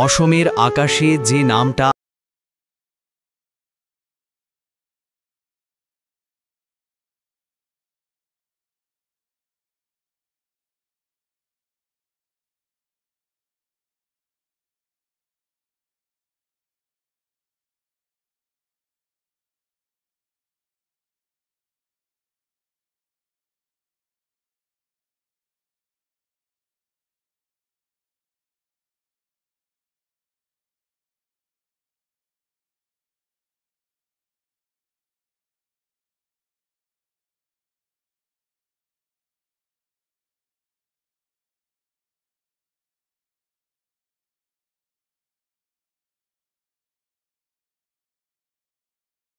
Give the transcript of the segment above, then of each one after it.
অসমের আকাশে যে নামটা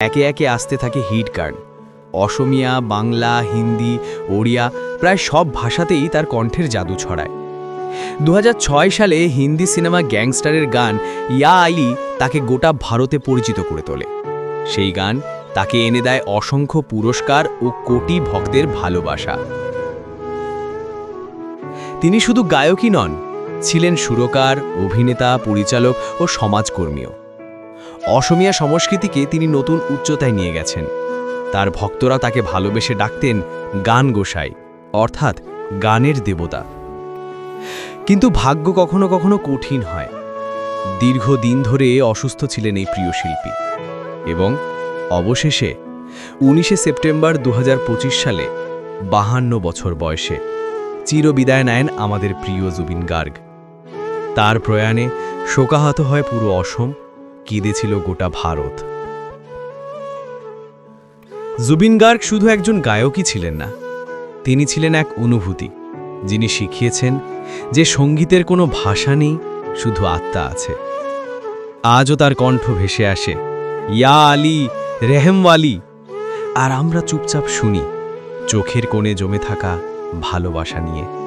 একে একে আসতে থাকে হিট গান। অসমিয়া, বাংলা, হিন্দি, ওড়িয়া প্রায় সব ভাষাতেই তার কণ্ঠের জাদু ছড়ায়। 2006 সালে হিন্দি সিনেমা গ্যাংস্টারের গান ইয়া আলি তাকে গোটা ভারতে পরিচিত করে তোলে। সেই গান তাকে এনে দেয় অসংখ্য পুরস্কার ও কোটি ভক্তের ভালোবাসা। তিনি শুধু গায়কই নন, ছিলেন সুরকার, অভিনেতা, পরিচালক ও সমাজকর্মীও। অসমিয়া সংস্কৃতিকে তিনি নতুন উচ্চতায় নিয়ে গেছেন। তার ভক্তরা তাকে ভালোবেসে ডাকতেন গান গোসাই, অর্থাৎ গানের দেবতা। কিন্তু ভাগ্য কখনো কখনো কঠিন হয়। দীর্ঘদিন ধরে অসুস্থ ছিলেন এই প্রিয় শিল্পী এবং অবশেষে 19 সেপ্টেম্বর 2025 সালে 52 বছর বয়সে চিরবিদায় নেন আমাদের প্রিয় জুবিন গার্গ। তার প্রয়াণে শোকাহত হয় পুরো অসম, কেঁদেছিল গোটা ভারত। জুবিন গার্গ শুধু একজন গায়কই ছিলেন না, তিনি ছিলেন এক অনুভূতি, যিনি শিখিয়েছেন যে সঙ্গীতের কোনো ভাষা নেই, শুধু আত্মা আছে। আজও তার কণ্ঠ ভেসে আসে ইয়া আলী, রেহমওয়ালি, আর আমরা চুপচাপ শুনি চোখের কোণে জমে থাকা ভালোবাসা নিয়ে।